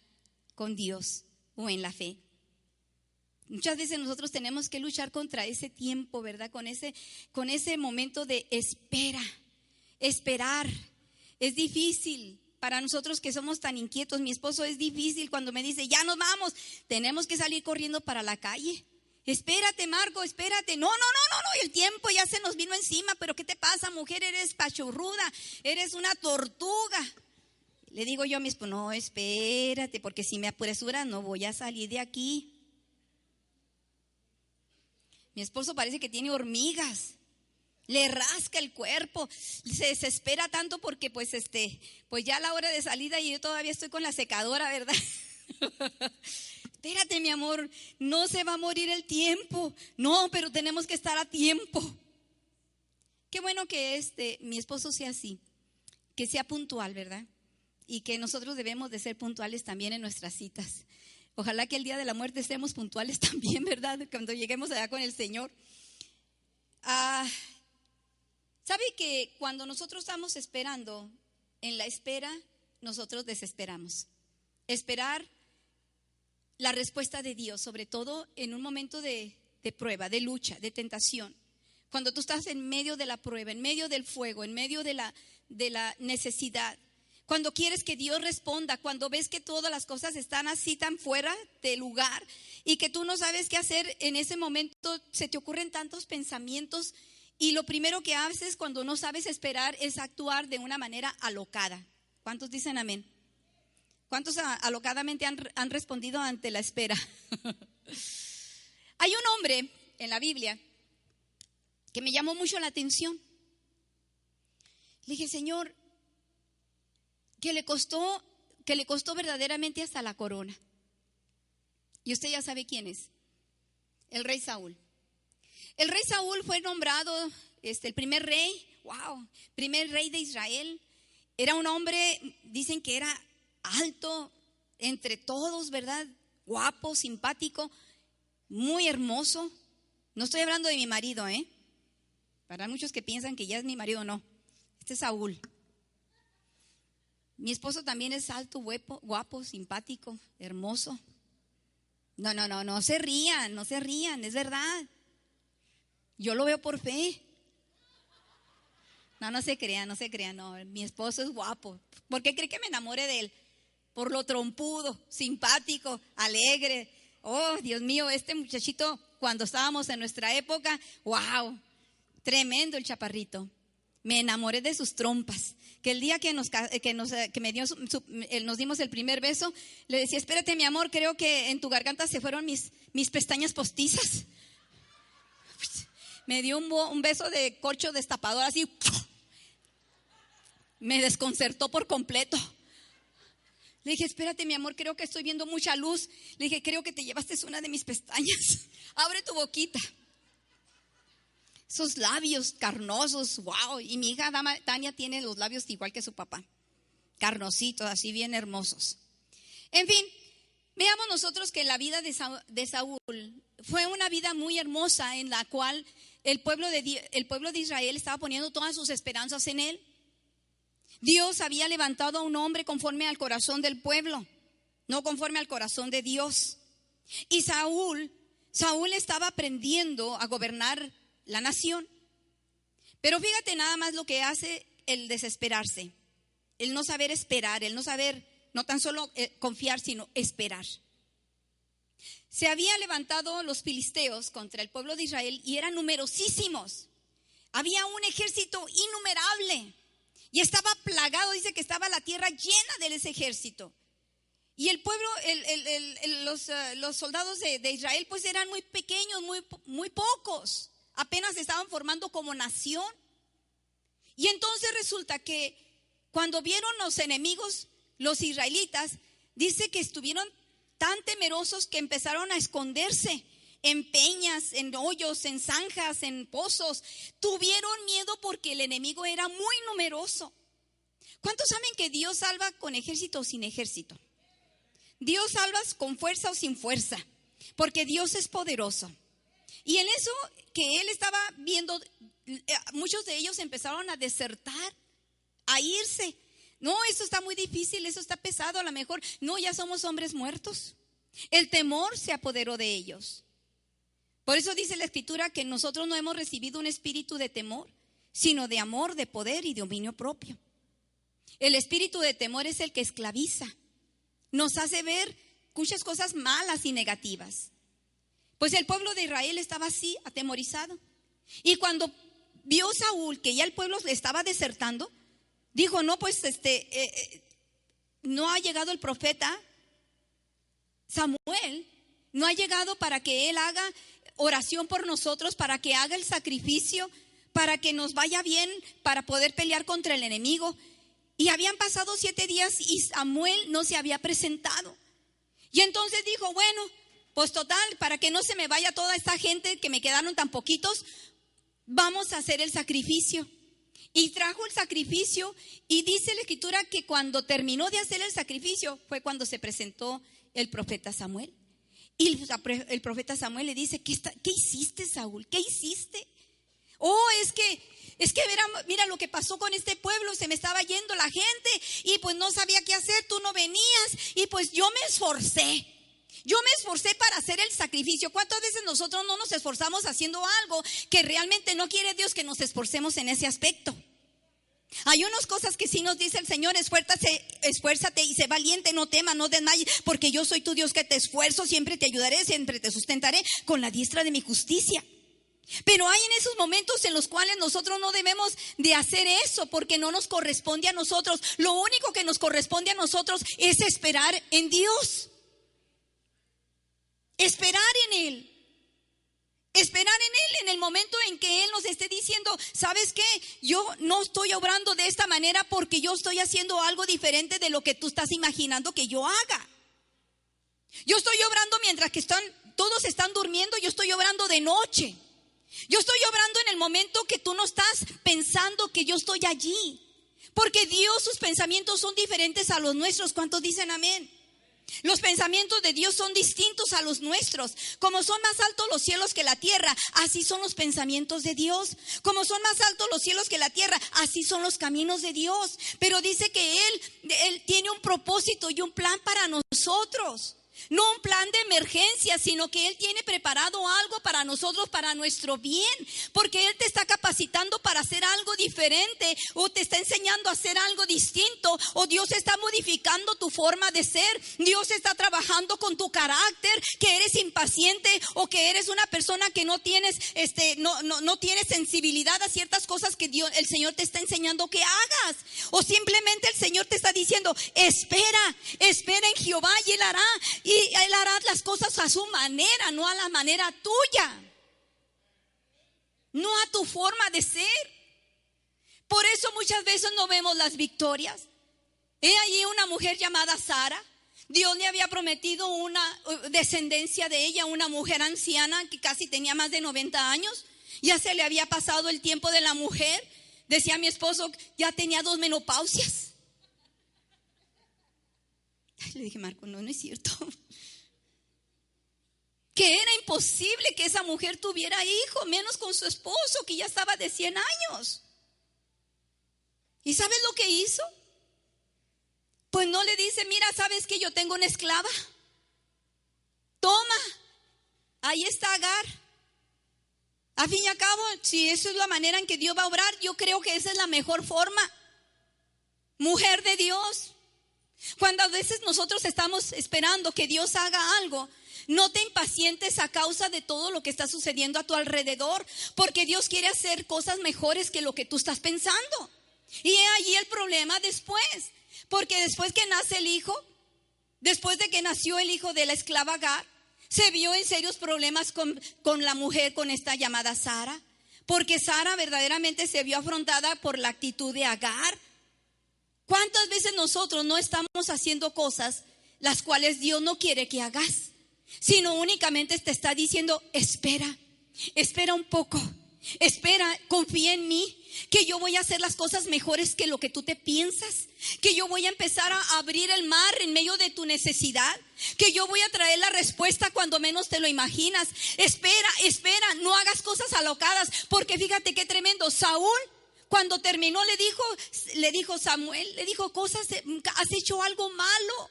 con Dios o en la fe. Muchas veces nosotros tenemos que luchar contra ese tiempo, ¿verdad? Con ese momento de espera. Esperar es difícil. Para nosotros que somos tan inquietos, mi esposo es difícil cuando me dice, ya nos vamos, tenemos que salir corriendo para la calle. Espérate, Marco, espérate. No, el tiempo ya se nos vino encima, pero ¿qué te pasa, mujer? Eres pachorruda, eres una tortuga. Le digo yo a mi esposo, no, espérate, porque si me apresura no voy a salir de aquí. Mi esposo parece que tiene hormigas. Le rasca el cuerpo, se desespera tanto porque pues ya a la hora de salida y yo todavía estoy con la secadora, ¿verdad? Espérate, mi amor, no se va a morir el tiempo. No, pero tenemos que estar a tiempo. Qué bueno que mi esposo sea así, que sea puntual, ¿verdad? Y que nosotros debemos de ser puntuales también en nuestras citas. Ojalá que el día de la muerte estemos puntuales también, ¿verdad? Cuando lleguemos allá con el Señor. ¿Sabe que cuando nosotros estamos esperando, en la espera, nosotros desesperamos? Esperar la respuesta de Dios, sobre todo en un momento de prueba, de lucha, de tentación. Cuando tú estás en medio de la prueba, en medio del fuego, en medio de la necesidad. Cuando quieres que Dios responda, cuando ves que todas las cosas están así tan fuera de lugar y que tú no sabes qué hacer en ese momento, se te ocurren tantos pensamientos. Y lo primero que haces cuando no sabes esperar es actuar de una manera alocada. ¿Cuántos dicen amén? ¿Cuántos alocadamente han respondido ante la espera? Hay un hombre en la Biblia que me llamó mucho la atención. Le dije, Señor, que le costó verdaderamente hasta la corona. Y usted ya sabe quién es. El rey Saúl. El rey Saúl fue nombrado el primer rey, primer rey de Israel. Era un hombre, dicen que era alto entre todos, ¿verdad? Guapo, simpático, muy hermoso. No estoy hablando de mi marido, ¿eh? Para muchos que piensan que ya es mi marido, no. Este es Saúl. Mi esposo también es alto, guapo, simpático, hermoso. No se rían, es verdad. Yo lo veo por fe. No se crean, no. Mi esposo es guapo. ¿Por qué cree que me enamore de él? por lo trompudo, simpático, alegre. Oh, Dios mío, este muchachito, cuando estábamos en nuestra época, wow, tremendo el chaparrito. Me enamoré de sus trompas. Que el día que nos dimos el primer beso, le decía, espérate mi amor, creo que en tu garganta se fueron mis pestañas postizas. Me dio un beso de corcho destapador así. Me desconcertó por completo. Le dije, espérate mi amor, creo que estoy viendo mucha luz. Le dije, creo que te llevaste una de mis pestañas. Abre tu boquita. Esos labios carnosos, wow. Y mi hija Tania tiene los labios igual que su papá. Carnositos, así bien hermosos. En fin, veamos nosotros que la vida de Saúl fue una vida muy hermosa en la cual el pueblo de Israel estaba poniendo todas sus esperanzas en él. Dios había levantado a un hombre conforme al corazón del pueblo, no conforme al corazón de Dios. Y Saúl estaba aprendiendo a gobernar la nación. Pero fíjate nada más lo que hace el desesperarse, el no saber esperar, el no saber, no tan solo confiar, sino esperar. Se había levantado los filisteos contra el pueblo de Israel y eran numerosísimos. Había un ejército innumerable. Y estaba plagado, dice que estaba la tierra llena de ese ejército. Y el pueblo, los soldados de Israel pues eran muy pequeños, muy pocos. Apenas se estaban formando como nación. Y entonces resulta que cuando vieron los enemigos, los israelitas, dice que estuvieron tan temerosos que empezaron a esconderse en peñas, en hoyos, en zanjas, en pozos. Tuvieron miedo porque el enemigo era muy numeroso. ¿Cuántos saben que Dios salva con ejército o sin ejército? Dios salva con fuerza o sin fuerza, porque Dios es poderoso. Y en eso que él estaba viendo, muchos de ellos empezaron a desertar, a irse. No, eso está muy difícil, eso está pesado, a lo mejor. No, ya somos hombres muertos. El temor se apoderó de ellos. Por eso dice la Escritura que nosotros no hemos recibido un espíritu de temor, sino de amor, de poder y de dominio propio. El espíritu de temor es el que esclaviza, nos hace ver muchas cosas malas y negativas. Pues el pueblo de Israel estaba así, atemorizado. Y cuando vio Saúl que ya el pueblo le estaba desertando, dijo, no, pues no ha llegado el profeta Samuel, no ha llegado para que él haga oración por nosotros, para que haga el sacrificio, para que nos vaya bien, para poder pelear contra el enemigo. Y habían pasado 7 días y Samuel no se había presentado. Y entonces dijo, bueno, pues total, para que no se me vaya toda esta gente que me quedaron tan poquitos, vamos a hacer el sacrificio. Y trajo el sacrificio y dice la Escritura que cuando terminó de hacer el sacrificio fue cuando se presentó el profeta Samuel. Y el profeta Samuel le dice, ¿qué hiciste, Saúl? ¿Qué hiciste? Oh, es que mira lo que pasó con este pueblo, se me estaba yendo la gente y pues no sabía qué hacer, tú no venías y pues yo me esforcé para hacer el sacrificio. ¿Cuántas veces nosotros no nos esforzamos haciendo algo que realmente no quiere Dios que nos esforcemos en ese aspecto? Hay unas cosas que sí nos dice el Señor, esfuérzate y sé valiente, no temas, no desmayes, porque yo soy tu Dios que te esfuerzo, siempre te ayudaré, siempre te sustentaré con la diestra de mi justicia. Pero hay en esos momentos en los cuales nosotros no debemos de hacer eso, porque no nos corresponde a nosotros. Lo único que nos corresponde a nosotros es esperar en Dios. Esperar en Él. Esperar en Él en el momento en que Él nos esté diciendo, ¿sabes qué? Yo no estoy obrando de esta manera porque yo estoy haciendo algo diferente de lo que tú estás imaginando que yo haga. Yo estoy obrando mientras que todos están durmiendo, yo estoy obrando de noche. Yo estoy obrando en el momento que tú no estás pensando que yo estoy allí. Porque Dios, sus pensamientos son diferentes a los nuestros. ¿Cuántos dicen amén? Los pensamientos de Dios son distintos a los nuestros. Como son más altos los cielos que la tierra, así son los pensamientos de Dios. Como son más altos los cielos que la tierra, así son los caminos de Dios. Pero dice que Él tiene un propósito y un plan para nosotros. No un plan de emergencia, sino que Él tiene preparado algo para nosotros, para nuestro bien. Porque Él te está capacitando para hacer algo diferente, o te está enseñando a hacer algo distinto, o Dios está modificando tu forma de ser. Dios está trabajando con tu carácter, que eres impaciente o que eres una persona que no tienes no tienes sensibilidad a ciertas cosas que el Señor te está enseñando que hagas, o simplemente el Señor te está diciendo: espera en Jehová y Él hará las cosas a su manera, no a la manera tuya, no a tu forma de ser. Por eso muchas veces no vemos las victorias. He allí una mujer llamada Sara. Dios le había prometido una descendencia de ella, una mujer anciana que casi tenía más de 90 años. Ya se le había pasado el tiempo de la mujer. Decía mi esposo, ya tenía 2 menopausias. Le dije: Marco, no es cierto. Que era imposible que esa mujer tuviera hijo, menos con su esposo, que ya estaba de 100 años. ¿Y sabes lo que hizo? Pues no le dice: mira, ¿sabes que yo tengo una esclava? Toma, ahí está Agar. A fin y a cabo, si eso es la manera en que Dios va a obrar, yo creo que esa es la mejor forma. Mujer de Dios, cuando a veces nosotros estamos esperando que Dios haga algo, no te impacientes a causa de todo lo que está sucediendo a tu alrededor, porque Dios quiere hacer cosas mejores que lo que tú estás pensando. Y he allí el problema después, porque después que nace el hijo, después de que nació el hijo de la esclava Agar, se vio en serios problemas con la mujer, con esta llamada Sara, porque Sara verdaderamente se vio afrontada por la actitud de Agar. ¿Cuántas veces nosotros no estamos haciendo cosas las cuales Dios no quiere que hagas, sino únicamente te está diciendo: espera un poco, espera, confía en mí, que yo voy a hacer las cosas mejores que lo que tú te piensas, que yo voy a empezar a abrir el mar en medio de tu necesidad, que yo voy a traer la respuesta cuando menos te lo imaginas. Espera, no hagas cosas alocadas, porque fíjate qué tremendo. Saúl, cuando terminó, le dijo Samuel, le dijo: cosas, has hecho algo malo.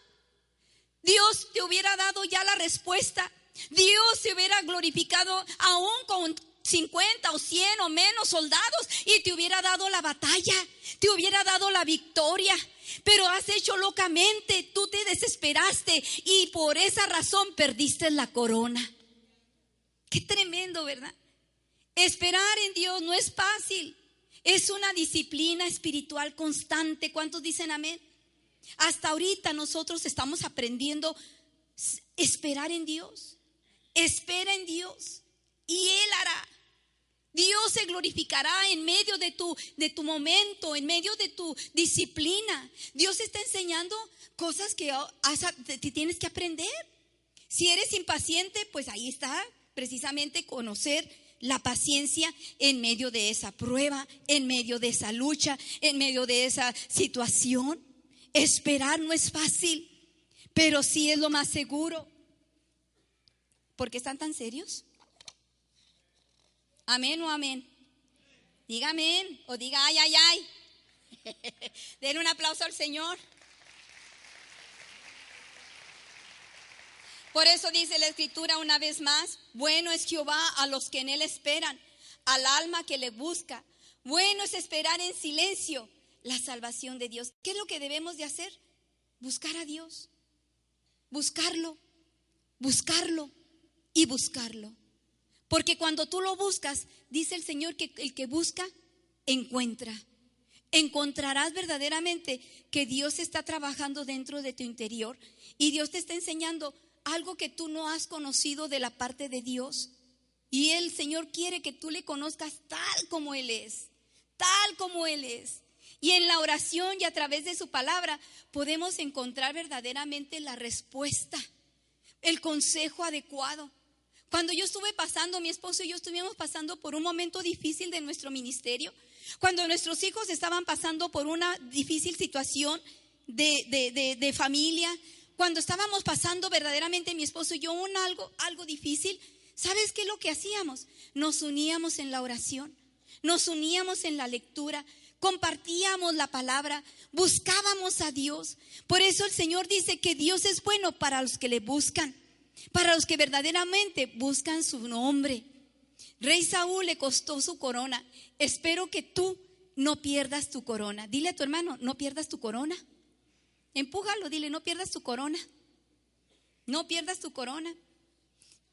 Dios te hubiera dado ya la respuesta. Dios se hubiera glorificado aún con 50 o 100 o menos soldados, y te hubiera dado la batalla, te hubiera dado la victoria. Pero has hecho locamente, tú te desesperaste y por esa razón perdiste la corona. Qué tremendo, ¿verdad? Esperar en Dios no es fácil. Es una disciplina espiritual constante. ¿Cuántos dicen amén? Hasta ahorita nosotros estamos aprendiendo a esperar en Dios. Espera en Dios y Él hará. Dios se glorificará en medio de tu momento, en medio de tu disciplina. Dios está enseñando cosas que te tienes que aprender. Si eres impaciente, pues ahí está precisamente conocer la paciencia en medio de esa prueba, en medio de esa lucha, en medio de esa situación. Esperar no es fácil, pero sí es lo más seguro. ¿Por qué están tan serios? ¿Amén o amén? Diga amén o diga ay, ay, ay. Den un aplauso al Señor. Por eso dice la Escritura una vez más: bueno es Jehová a los que en Él esperan, al alma que le busca. Bueno es esperar en silencio la salvación de Dios. ¿Qué es lo que debemos de hacer? Buscar a Dios. Buscarlo y buscarlo. Porque cuando tú lo buscas, dice el Señor que el que busca, encuentra. Encontrarás verdaderamente que Dios está trabajando dentro de tu interior y Dios te está enseñando algo que tú no has conocido de la parte de Dios. Y el Señor quiere que tú le conozcas tal como Él es, tal como Él es. Y en la oración y a través de su palabra podemos encontrar verdaderamente la respuesta, el consejo adecuado. Cuando yo estuve pasando, mi esposo y yo estuvimos pasando por un momento difícil de nuestro ministerio, cuando nuestros hijos estaban pasando por una difícil situación de familia, cuando estábamos pasando verdaderamente mi esposo y yo algo difícil, ¿sabes qué es lo que hacíamos? Nos uníamos en la oración, nos uníamos en la lectura, compartíamos la palabra, buscábamos a Dios. Por eso el Señor dice que Dios es bueno para los que le buscan, para los que verdaderamente buscan su nombre. Rey Saúl le costó su corona. Espero que tú no pierdas tu corona. Dile a tu hermano, no pierdas tu corona. Empújalo, dile, no pierdas tu corona. No pierdas tu corona.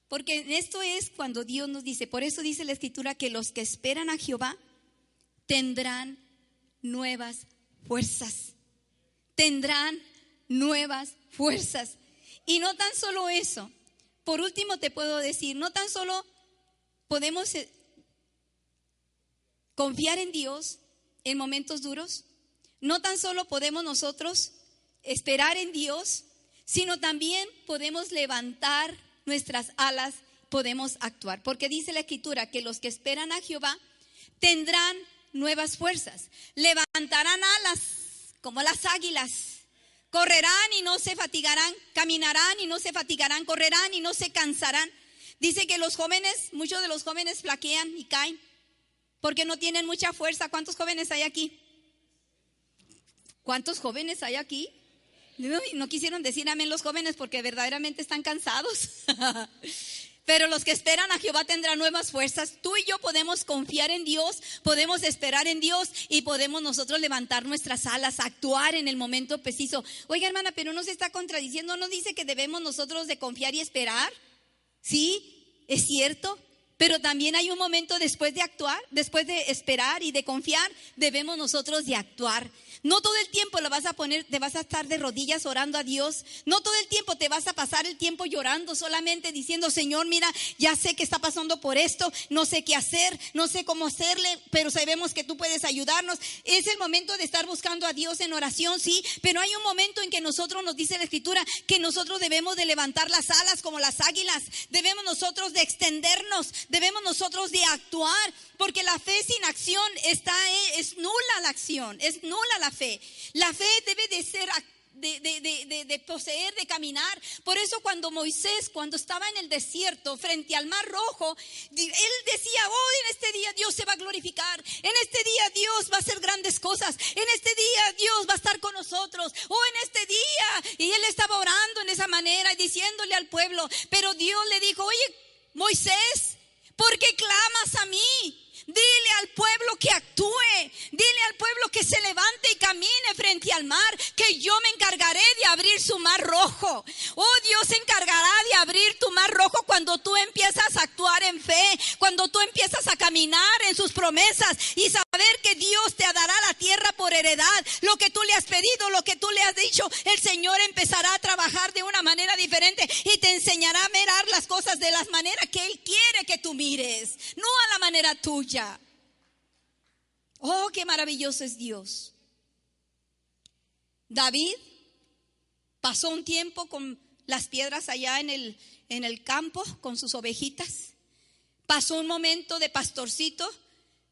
Porque esto es cuando Dios nos dice, por eso dice la Escritura que los que esperan a Jehová tendrán nuevas fuerzas. Tendrán nuevas fuerzas. Y no tan solo eso. Por último te puedo decir, no tan solo podemos confiar en Dios en momentos duros, no tan solo podemos nosotros esperar en Dios, sino también podemos levantar nuestras alas, podemos actuar. Porque dice la Escritura que los que esperan a Jehová tendrán nuevas fuerzas, levantarán alas como las águilas, correrán y no se fatigarán, caminarán y no se fatigarán, correrán y no se cansarán. Dice que los jóvenes, muchos de los jóvenes flaquean y caen porque no tienen mucha fuerza. ¿Cuántos jóvenes hay aquí? ¿Cuántos jóvenes hay aquí? No quisieron decir amén los jóvenes porque verdaderamente están cansados. Pero los que esperan a Jehová tendrán nuevas fuerzas. Tú y yo podemos confiar en Dios, podemos esperar en Dios y podemos nosotros levantar nuestras alas, actuar en el momento preciso. Oiga, hermana, pero no se está contradiciendo, ¿no dice que debemos nosotros de confiar y esperar? Sí, es cierto. Pero también hay un momento después de actuar, después de esperar y de confiar, debemos nosotros de actuar. No todo el tiempo te vas a estar de rodillas orando a Dios. No todo el tiempo te vas a pasar el tiempo llorando, solamente diciendo, Señor, mira, ya sé que está pasando por esto, no sé qué hacer, no sé cómo hacerle, pero sabemos que tú puedes ayudarnos. Es el momento de estar buscando a Dios en oración, sí, pero hay un momento en que nosotros, nos dice la Escritura, que nosotros debemos de levantar las alas como las águilas, debemos nosotros de extendernos, debemos nosotros de actuar, porque la fe sin acción es nula la acción, es nula la fe. La fe debe de ser de poseer, de caminar. Por eso cuando Moisés, cuando estaba en el desierto frente al Mar Rojo, él decía, en este día Dios se va a glorificar, en este día Dios va a hacer grandes cosas, en este día Dios va a estar con nosotros, en este día. Y él estaba orando en esa manera y diciéndole al pueblo, pero Dios le dijo, oye, Moisés, ¿por qué clamas a mí? Dile al pueblo que actúe, dile al pueblo que se levante y camine frente al mar, que yo me encargaré de abrir su mar rojo. Dios se encargará de abrir tu mar rojo cuando tú empiezas a actuar en fe, cuando tú empiezas a caminar en sus promesas y saber que Dios te dará la tierra por heredad. Lo que tú le has pedido, lo que tú le has dicho, el Señor empezará a trabajar de una manera diferente y te enseñará a mirar las cosas de las maneras que Él quiere que tú mires, no a la manera tuya. Qué maravilloso es Dios. David pasó un tiempo con las piedras allá en el campo con sus ovejitas. Pasó un momento de pastorcito,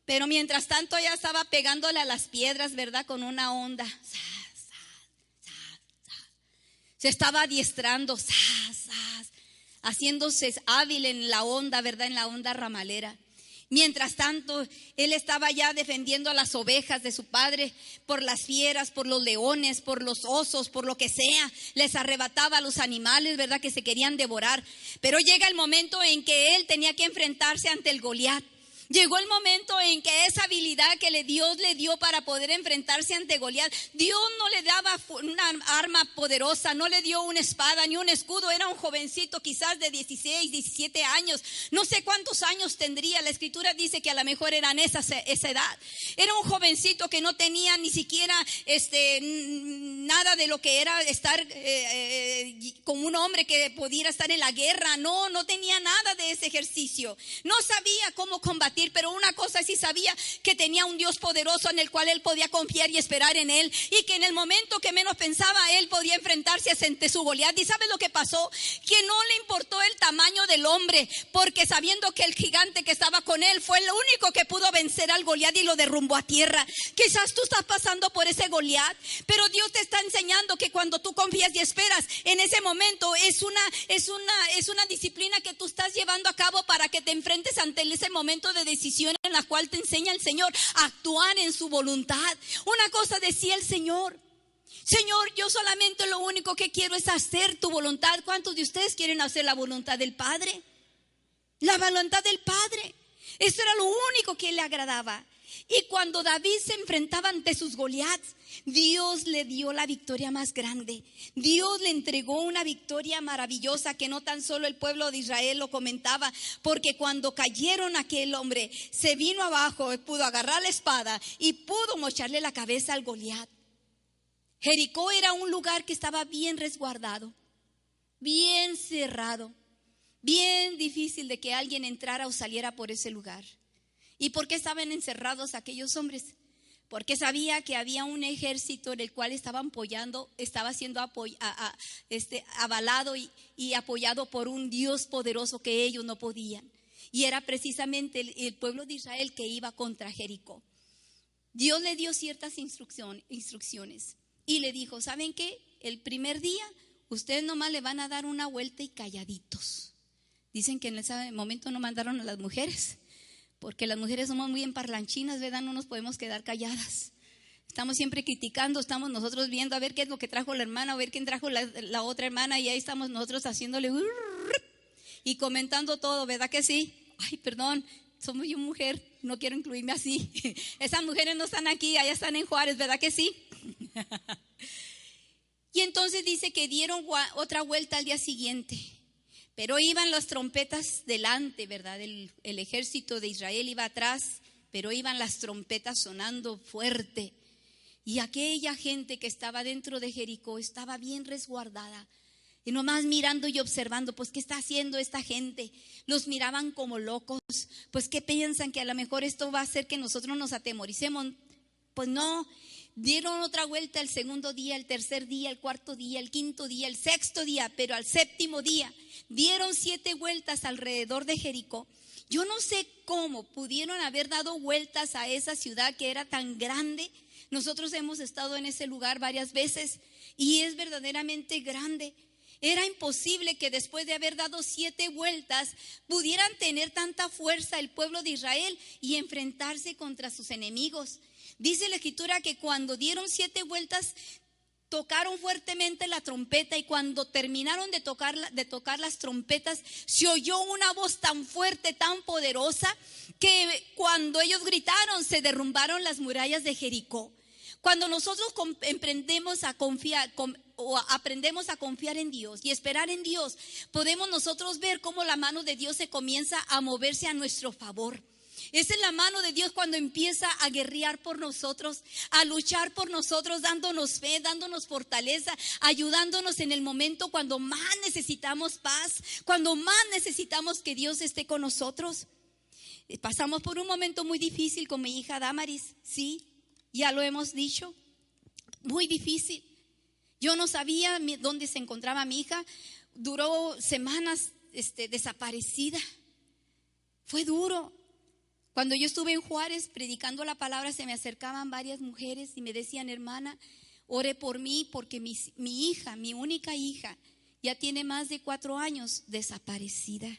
pero mientras tanto ella estaba pegándole a las piedras, ¿verdad? Con una onda. Se estaba adiestrando, haciéndose hábil en la onda, ¿verdad? En la onda ramalera. Mientras tanto, él estaba ya defendiendo a las ovejas de su padre por las fieras, por los leones, por los osos, por lo que sea. Les arrebataba a los animales, ¿verdad? Que se querían devorar. Pero llega el momento en que él tenía que enfrentarse ante el Goliat. Llegó el momento en que esa habilidad que Dios le dio para poder enfrentarse ante Goliat, Dios no le daba una arma poderosa, no le dio una espada ni un escudo. Era un jovencito quizás de 16, 17 años, no sé cuántos años tendría. La Escritura dice que a lo mejor eran esa edad. Era un jovencito que no tenía ni siquiera nada de lo que era estar como un hombre que pudiera estar en la guerra. No tenía nada de ese ejercicio, no sabía cómo combatir. Pero una cosa sí sabía, que tenía un Dios poderoso en el cual él podía confiar y esperar en él, y que en el momento que menos pensaba él podía enfrentarse ante su Goliat. ¿Y sabes lo que pasó? Que no le importó el tamaño del hombre, porque sabiendo que el gigante que estaba con él fue el único que pudo vencer al Goliat y lo derrumbó a tierra. Quizás tú estás pasando por ese Goliat, pero Dios te está enseñando que cuando tú confías y esperas, en ese momento es una disciplina que tú estás llevando a cabo para que te enfrentes ante ese momento de decisión en la cual te enseña el Señor a actuar en su voluntad. Una cosa decía el Señor: Señor, yo solamente lo único que quiero es hacer tu voluntad. ¿Cuántos de ustedes quieren hacer la voluntad del Padre? La voluntad del Padre. Eso era lo único que le agradaba. Y cuando David se enfrentaba ante sus Goliats, Dios le dio la victoria más grande. Dios le entregó una victoria maravillosa que no tan solo el pueblo de Israel lo comentaba, porque cuando cayeron aquel hombre, se vino abajo, pudo agarrar la espada y pudo mocharle la cabeza al Goliat. Jericó era un lugar que estaba bien resguardado, bien cerrado, bien difícil de que alguien entrara o saliera por ese lugar. ¿Y por qué estaban encerrados aquellos hombres? Porque sabía que había un ejército en el cual estaban estaba siendo avalado y apoyado por un Dios poderoso que ellos no podían. Y era precisamente el pueblo de Israel que iba contra Jericó. Dios le dio ciertas instrucciones y le dijo, ¿saben qué? El primer día ustedes nomás le van a dar una vuelta y calladitos. Dicen que en ese momento no mandaron a las mujeres, porque las mujeres somos muy emparlanchinas, ¿verdad? No nos podemos quedar calladas. Estamos siempre criticando, estamos nosotros viendo a ver qué es lo que trajo la hermana, a ver quién trajo la otra hermana, y ahí estamos nosotros haciéndole y comentando todo, ¿verdad que sí? Ay, perdón, somos yo mujer, no quiero incluirme así. Esas mujeres no están aquí, allá están en Juárez, ¿verdad que sí? Y entonces dice que dieron otra vuelta al día siguiente. Pero iban las trompetas delante, ¿verdad? El ejército de Israel iba atrás, pero iban las trompetas sonando fuerte. Y aquella gente que estaba dentro de Jericó estaba bien resguardada. Y nomás mirando y observando, pues, ¿qué está haciendo esta gente? Los miraban como locos. Pues, ¿qué piensan? Que a lo mejor esto va a hacer que nosotros nos atemoricemos. Pues no. Dieron otra vuelta el segundo día, el tercer día, el cuarto día, el quinto día, el sexto día, pero al séptimo día dieron 7 vueltas alrededor de Jericó. Yo no sé cómo pudieron haber dado vueltas a esa ciudad que era tan grande. Nosotros hemos estado en ese lugar varias veces y es verdaderamente grande. Era imposible que después de haber dado 7 vueltas pudieran tener tanta fuerza el pueblo de Israel y enfrentarse contra sus enemigos. Dice la escritura que cuando dieron 7 vueltas tocaron fuertemente la trompeta, y cuando terminaron de tocar las trompetas se oyó una voz tan fuerte, tan poderosa, que cuando ellos gritaron se derrumbaron las murallas de Jericó. Cuando nosotros aprendemos a confiar en Dios y esperar en Dios, podemos nosotros ver cómo la mano de Dios se comienza a moverse a nuestro favor. Esa es la mano de Dios cuando empieza a guerrear por nosotros, a luchar por nosotros, dándonos fe, dándonos fortaleza, ayudándonos en el momento cuando más necesitamos paz, cuando más necesitamos que Dios esté con nosotros. Pasamos por un momento muy difícil con mi hija Damaris, sí, ya lo hemos dicho, muy difícil. Yo no sabía dónde se encontraba mi hija, duró semanas desaparecida, fue duro. Cuando yo estuve en Juárez predicando la palabra, se me acercaban varias mujeres y me decían, hermana, ore por mí porque mi hija, mi única hija, ya tiene más de 4 años desaparecida.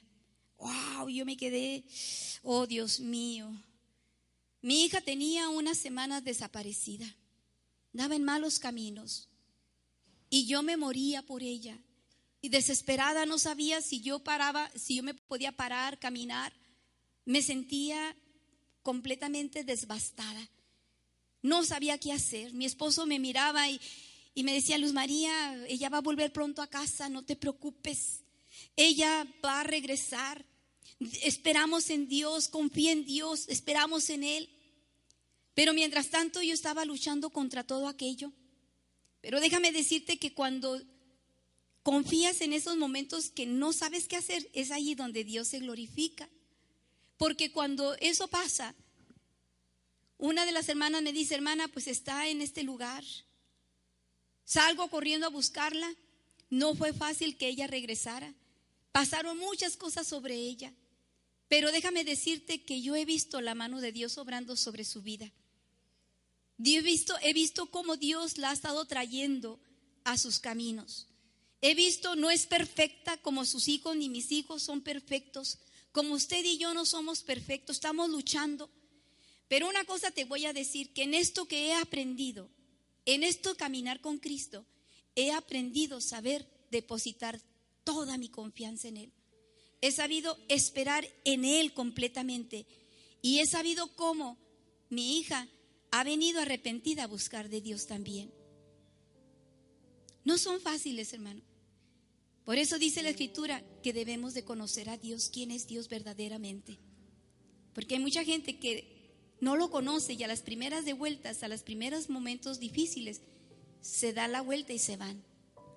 Wow, yo me quedé, oh Dios mío. Mi hija tenía unas semanas desaparecida, daba en malos caminos y yo me moría por ella. Y desesperada no sabía si yo me podía parar, caminar. Me sentía completamente devastada. No sabía qué hacer. Mi esposo me miraba y me decía, Luz María, ella va a volver pronto a casa, no te preocupes. Ella va a regresar. Esperamos en Dios, confía en Dios, esperamos en Él. Pero mientras tanto yo estaba luchando contra todo aquello. Pero déjame decirte que cuando confías en esos momentos que no sabes qué hacer, es allí donde Dios se glorifica. Porque cuando eso pasa, una de las hermanas me dice, hermana, pues está en este lugar. Salgo corriendo a buscarla. No fue fácil que ella regresara. Pasaron muchas cosas sobre ella. Pero déjame decirte que yo he visto la mano de Dios obrando sobre su vida. He visto cómo Dios la ha estado trayendo a sus caminos. He visto, no es perfecta como sus hijos ni mis hijos son perfectos. Como usted y yo no somos perfectos, estamos luchando. Pero una cosa te voy a decir, que en esto que he aprendido, en esto caminar con Cristo, he aprendido a saber depositar toda mi confianza en Él. He sabido esperar en Él completamente. Y he sabido cómo mi hija ha venido arrepentida a buscar de Dios también. No son fáciles, hermano. Por eso dice la Escritura que debemos de conocer a Dios, quién es Dios verdaderamente. Porque hay mucha gente que no lo conoce y a las primeras de vueltas, a los primeros momentos difíciles, se da la vuelta y se van,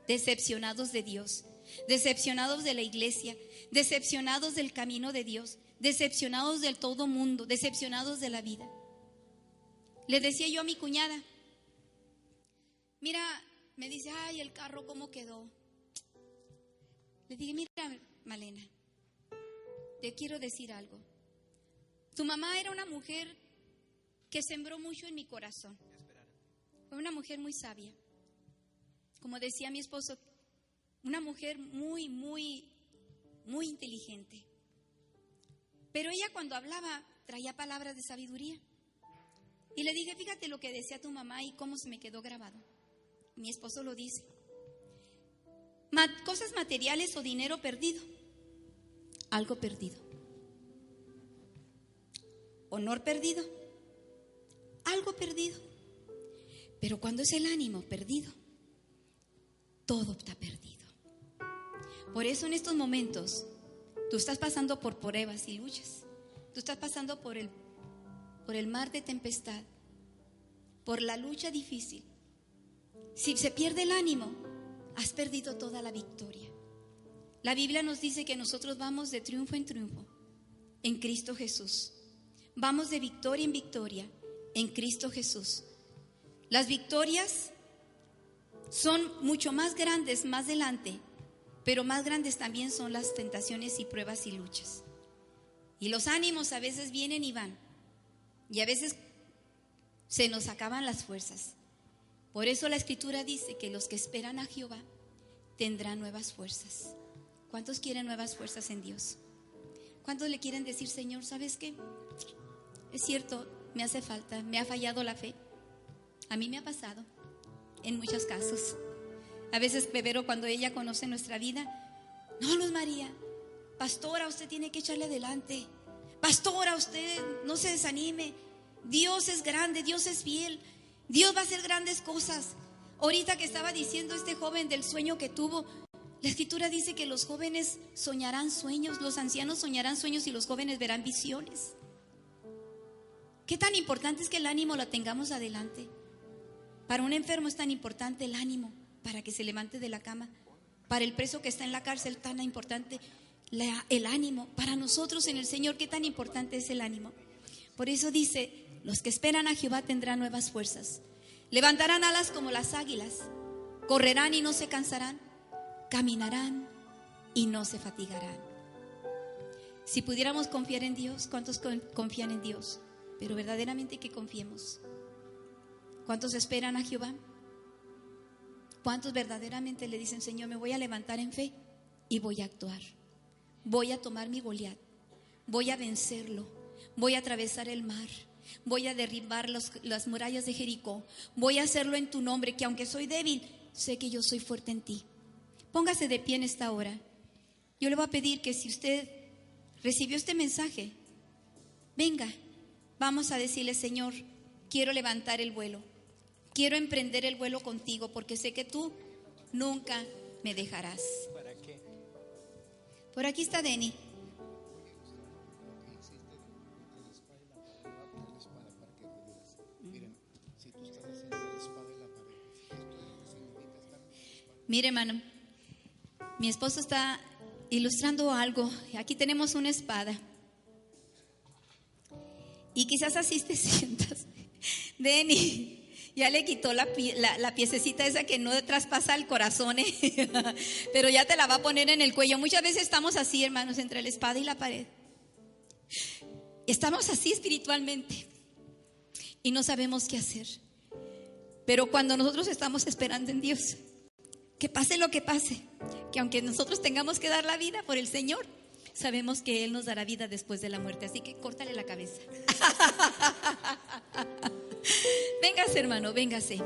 decepcionados de Dios, decepcionados de la iglesia, decepcionados del camino de Dios, decepcionados del todo mundo, decepcionados de la vida. Le decía yo a mi cuñada, mira, me dice, ay, el carro cómo quedó. Le dije, mira, Malena, te quiero decir algo. Tu mamá era una mujer que sembró mucho en mi corazón. Fue una mujer muy sabia. Como decía mi esposo, una mujer muy, muy, muy inteligente. Pero ella cuando hablaba traía palabras de sabiduría. Y le dije, fíjate lo que decía tu mamá y cómo se me quedó grabado. Mi esposo lo dice. Cosas materiales o dinero perdido. Algo perdido. Honor perdido. Algo perdido. Pero cuando es el ánimo perdido, todo está perdido. Por eso en estos momentos tú estás pasando por pruebas y luchas. Tú estás pasando por el mar de tempestad, por la lucha difícil. Si se pierde el ánimo, has perdido toda la victoria. La Biblia nos dice que nosotros vamos de triunfo en triunfo en Cristo Jesús. Vamos de victoria en victoria en Cristo Jesús. Las victorias son mucho más grandes más adelante, pero más grandes también son las tentaciones y pruebas y luchas. Y los ánimos a veces vienen y van, y a veces se nos acaban las fuerzas. Por eso la Escritura dice que los que esperan a Jehová tendrán nuevas fuerzas. ¿Cuántos quieren nuevas fuerzas en Dios? ¿Cuántos le quieren decir, Señor, ¿sabes qué? Es cierto, me hace falta, me ha fallado la fe. A mí me ha pasado en muchos casos. A veces Bebero, cuando ella conoce nuestra vida, no, Luz María, pastora, usted tiene que echarle adelante. Pastora, usted no se desanime. Dios es grande, Dios es fiel. Dios va a hacer grandes cosas. Ahorita que estaba diciendo este joven del sueño que tuvo, la Escritura dice que los jóvenes soñarán sueños, los ancianos soñarán sueños y los jóvenes verán visiones. ¿Qué tan importante es que el ánimo lo tengamos adelante? Para un enfermo es tan importante el ánimo para que se levante de la cama. Para el preso que está en la cárcel, tan importante el ánimo. Para nosotros en el Señor, ¿qué tan importante es el ánimo? Por eso dice, los que esperan a Jehová tendrán nuevas fuerzas. Levantarán alas como las águilas. Correrán y no se cansarán. Caminarán y no se fatigarán. Si pudiéramos confiar en Dios, ¿cuántos confían en Dios? Pero verdaderamente que confiemos. ¿Cuántos esperan a Jehová? ¿Cuántos verdaderamente le dicen, Señor, me voy a levantar en fe y voy a actuar? Voy a tomar mi Goliat, voy a vencerlo, voy a atravesar el mar, voy a derribar las murallas de Jericó, voy a hacerlo en tu nombre, que aunque soy débil, sé que yo soy fuerte en ti. Póngase de pie en esta hora. Yo le voy a pedir que si usted recibió este mensaje, venga, vamos a decirle, Señor, quiero levantar el vuelo. Quiero emprender el vuelo contigo porque sé que tú nunca me dejarás. ¿Para qué? Por aquí está Denny. Mire, hermano, mi esposo está ilustrando algo. Aquí tenemos una espada. Y quizás así te sientas. Denny, ya le quitó la piececita esa que no traspasa el corazón, pero ya te la va a poner en el cuello. Muchas veces estamos así, hermanos, entre la espada y la pared. Estamos así espiritualmente y no sabemos qué hacer. Pero cuando nosotros estamos esperando en Dios, que pase lo que pase, que aunque nosotros tengamos que dar la vida por el Señor, sabemos que Él nos dará vida después de la muerte. Así que córtale la cabeza. Véngase, hermano, véngase.